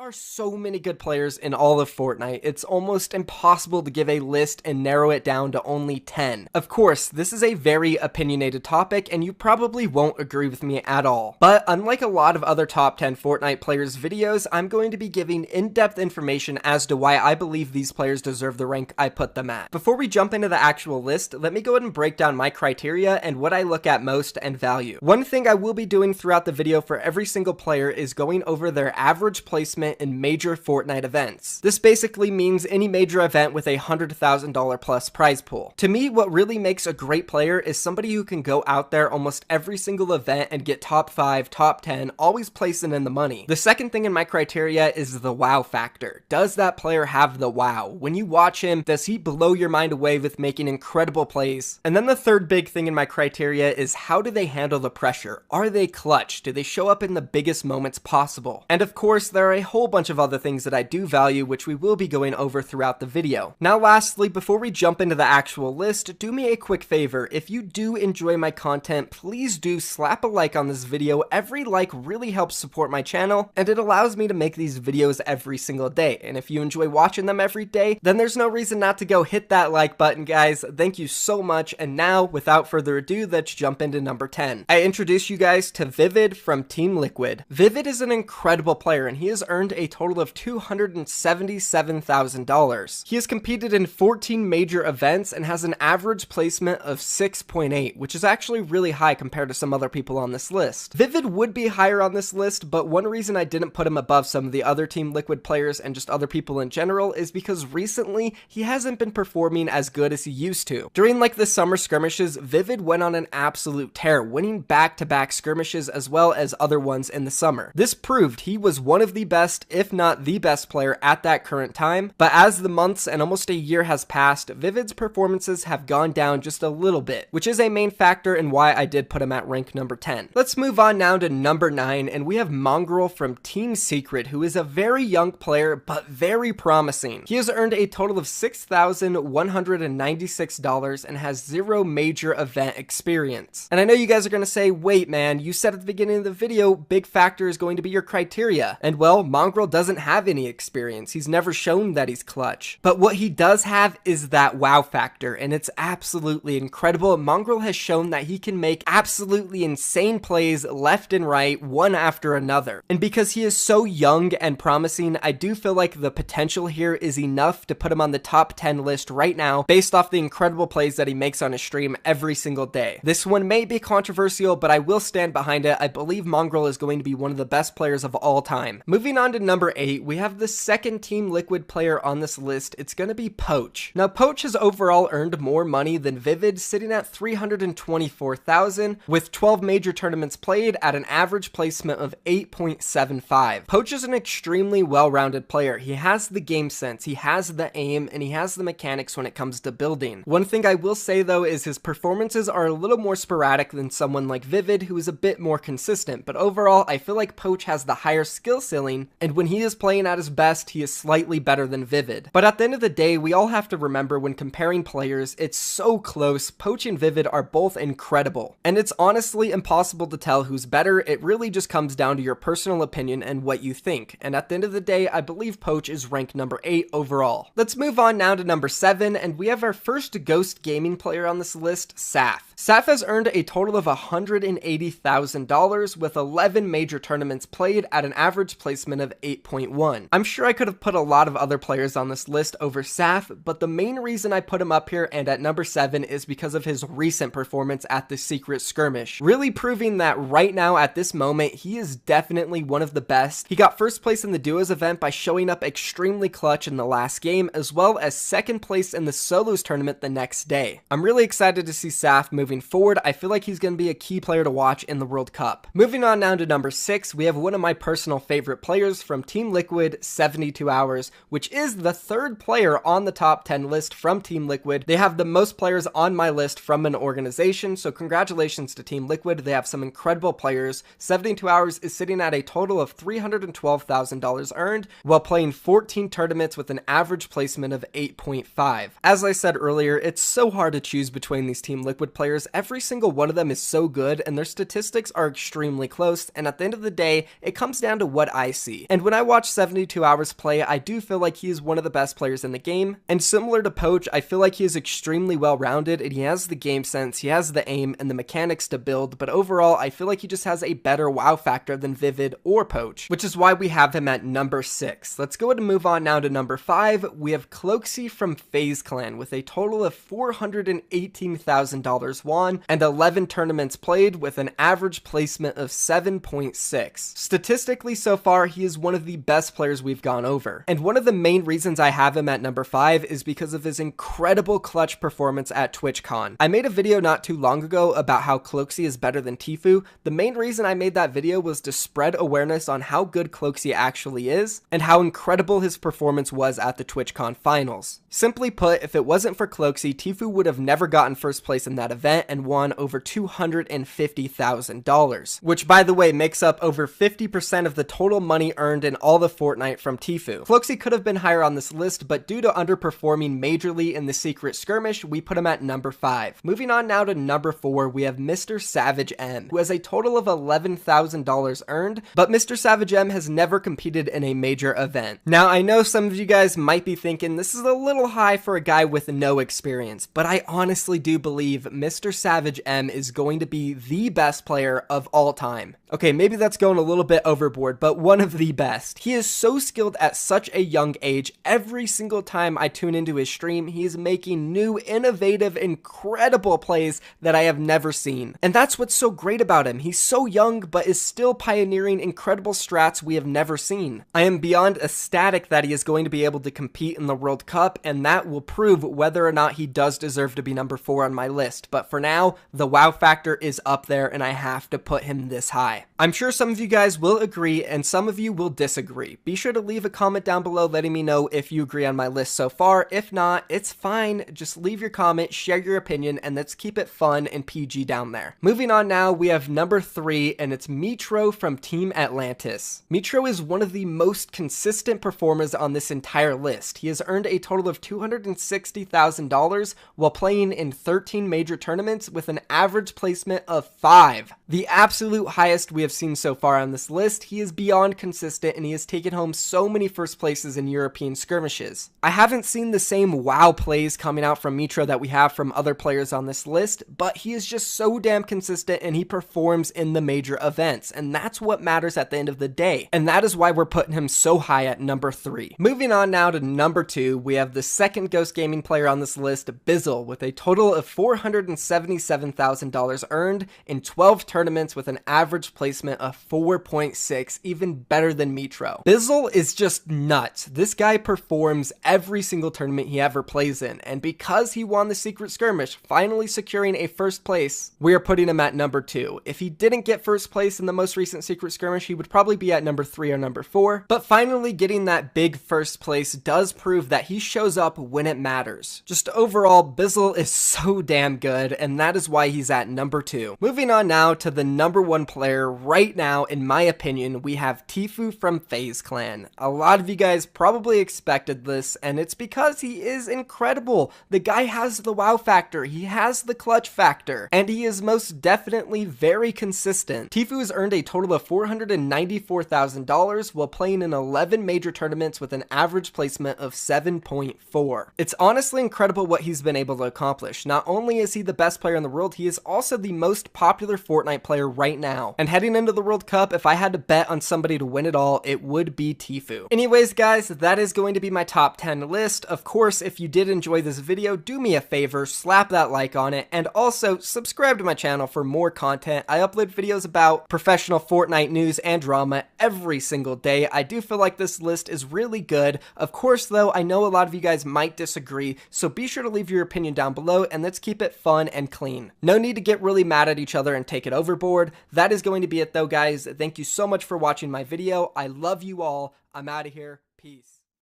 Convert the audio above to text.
are so many good players in all of Fortnite, it's almost impossible to give a list and narrow it down to only 10. Of course, this is a very opinionated topic and you probably won't agree with me at all. But unlike a lot of other top 10 Fortnite players videos, I'm going to be giving in-depth information as to why I believe these players deserve the rank I put them at. Before we jump into the actual list, let me go ahead and break down my criteria and what I look at most and value. One thing I will be doing throughout the video for every single player is going over their average placement in major Fortnite events. This basically means any major event with a $100,000 plus prize pool. To me, what really makes a great player is somebody who can go out there almost every single event and get top 5, top 10, always placing in the money. The second thing in my criteria is the wow factor. Does that player have the wow? When you watch him, does he blow your mind away with making incredible plays? And then the third big thing in my criteria is how do they handle the pressure? Are they clutch? Do they show up in the biggest moments possible? And of course, there are a whole bunch of other things that I do value, which we will be going over throughout the video. Now lastly, before we jump into the actual list, do me a quick favor. If you do enjoy my content, please do slap a like on this video. Every like really helps support my channel, and it allows me to make these videos every single day. And if you enjoy watching them every day, then there's no reason not to go hit that like button, guys. Thank you so much. And now, without further ado, let's jump into number 10. I introduce you guys to Vivid from Team Liquid. Vivid is an incredible player, and he has earned a total of $277,000. He has competed in 14 major events and has an average placement of 6.8, which is actually really high compared to some other people on this list. Vivid would be higher on this list, but one reason I didn't put him above some of the other Team Liquid players and just other people in general is because recently he hasn't been performing as good as he used to. During like the summer skirmishes, Vivid went on an absolute tear, winning back-to-back skirmishes as well as other ones in the summer. This proved he was one of the best, if not the best player at that current time, but as the months and almost a year has passed, Vivid's performances have gone down just a little bit, which is a main factor in why I did put him at rank number 10. Let's move on now to number 9, and we have Mongrel from Team Secret, who is a very young player, but very promising. He has earned a total of $6,196 and has 0 major event experience. And I know you guys are going to say, wait man, you said at the beginning of the video, big factor is going to be your criteria. And well, Mongrel doesn't have any experience. He's never shown that he's clutch. But what he does have is that wow factor, and it's absolutely incredible. Mongrel has shown that he can make absolutely insane plays left and right, one after another. And because he is so young and promising, I do feel like the potential here is enough to put him on the top 10 list right now, based off the incredible plays that he makes on his stream every single day. This one may be controversial, but I will stand behind it. I believe Mongrel is going to be one of the best players of all time. Moving on to number 8, we have the second Team Liquid player on this list. It's going to be Poach. Now, Poach has overall earned more money than Vivid, sitting at $324,000, with 12 major tournaments played at an average placement of 8.75. Poach is an extremely well-rounded player. He has the game sense, he has the aim, and he has the mechanics when it comes to building. One thing I will say though is his performances are a little more sporadic than someone like Vivid, who is a bit more consistent, but overall I feel like Poach has the higher skill ceiling, and when he is playing at his best, he is slightly better than Vivid. But at the end of the day, we all have to remember when comparing players, it's so close. Poach and Vivid are both incredible, and it's honestly impossible to tell who's better. It really just comes down to your personal opinion and what you think, and at the end of the day, I believe Poach is ranked number 8 overall. Let's move on now to number 7, and we have our first Ghost Gaming player on this list, Saf. Saf has earned a total of $180,000 with 11 major tournaments played at an average placement of 8.1. I'm sure I could have put a lot of other players on this list over Saf, but the main reason I put him up here and at number 7 is because of his recent performance at the Secret Skirmish, really proving that right now at this moment he is definitely one of the best. He got first place in the duos event by showing up extremely clutch in the last game, as well as second place in the solos tournament the next day. I'm really excited to see Saf moving forward. I feel like he's going to be a key player to watch in the World Cup. Moving on now to number 6, we have one of my personal favorite players from Team Liquid, 72 Hours, which is the third player on the top 10 list from Team Liquid. They have the most players on my list from an organization, so congratulations to Team Liquid. They have some incredible players. 72 Hours is sitting at a total of $312,000 earned while playing 14 tournaments with an average placement of 8.5. As I said earlier, it's so hard to choose between these Team Liquid players. Every single one of them is so good, and their statistics are extremely close, and at the end of the day, it comes down to what I see. And And when I watch 72 Hours play, I do feel like he is one of the best players in the game. And similar to Poach, I feel like he is extremely well-rounded and he has the game sense, he has the aim and the mechanics to build, but overall, I feel like he just has a better wow factor than Vivid or Poach, which is why we have him at number 6. Let's go ahead and move on now to number 5. We have Cloakzy from FaZe Clan with a total of $418,000 won and 11 tournaments played with an average placement of 7.6. Statistically so far, he is one of the best players we've gone over. And one of the main reasons I have him at number 5 is because of his incredible clutch performance at TwitchCon. I made a video not too long ago about how Cloakzy is better than Tfue. The main reason I made that video was to spread awareness on how good Cloakzy actually is and how incredible his performance was at the TwitchCon finals. Simply put, if it wasn't for Cloakzy, Tfue would have never gotten first place in that event and won over $250,000, which by the way makes up over 50% of the total money earned in all of Fortnite from Tfue. Cloakzy could have been higher on this list, but due to underperforming majorly in the secret skirmish, we put him at number 5. Moving on now to number 4, we have Mr. Savage M, who has a total of $11,000 earned, but Mr. Savage M has never competed in a major event. Now, I know some of you guys might be thinking this is a little high for a guy with no experience, but I honestly do believe Mr. Savage M is going to be the best player of all time. Okay, maybe that's going a little bit overboard, but one of the best. He is so skilled at such a young age. Every single time I tune into his stream, he is making new, innovative, incredible plays that I have never seen. And that's what's so great about him. He's so young, but is still pioneering incredible strats we have never seen. I am beyond ecstatic that he is going to be able to compete in the World Cup, and that will prove whether or not he does deserve to be number 4 on my list. But for now, the wow factor is up there, and I have to put him this high. I'm sure some of you guys will agree, and some of you will disagree. Be sure to leave a comment down below letting me know if you agree on my list so far. If not, it's fine. Just leave your comment, share your opinion, and let's keep it fun and PG down there. Moving on now, we have number 3, and it's Metro from Team Atlantis. Metro is one of the most consistent performers on this entire list. He has earned a total of $260,000 while playing in 13 major tournaments with an average placement of 5. The absolute highest we have seen so far on this list. He is beyond consistent and he has taken home so many first places in European skirmishes. I haven't seen the same wow plays coming out from Metro that we have from other players on this list, but he is just so damn consistent and he performs in the major events, and that's what matters at the end of the day, and that is why we're putting him so high at number 3. Moving on now to number 2, we have the second Ghost Gaming player on this list, Bizzle, with a total of $477,000 earned in 12 tournaments with an average placement of 4.6, even better than Metro. Bizzle is just nuts. This guy performs every single tournament he ever plays in, and because he won the secret skirmish, finally securing a first place, we are putting him at number 2. If he didn't get first place in the most recent secret skirmish, he would probably be at number 3 or number 4, but finally getting that big first place does prove that he shows up when it matters. Just overall, Bizzle is so damn good, and that is why he's at number 2. Moving on now to the number 1 player right now, in my opinion, we have Tfue from FaZe Clan. A lot of you guys probably expected this, and it's because he is incredible. The guy has the wow factor, he has the clutch factor, and he is most definitely very consistent. Tfue has earned a total of $494,000 while playing in 11 major tournaments with an average placement of 7.4. It's honestly incredible what he's been able to accomplish. Not only is he the best player in the world, he is also the most popular Fortnite player right now. And heading into the World Cup, if I had to bet on somebody to win it all, it would be Tfue. Anyways, guys, that is going to be my top 10 list. Of course, if you did enjoy this video, do me a favor, slap that like on it, and also subscribe to my channel for more content. I upload videos about professional Fortnite news and drama every single day. I do feel like this list is really good. Of course, though, I know a lot of you guys might disagree, so be sure to leave your opinion down below, and let's keep it fun and clean. No need to get really mad at each other and take it overboard. That is going to be it though, guys. Thank you so much for watching my video. I love you all. I'm out of here. Peace.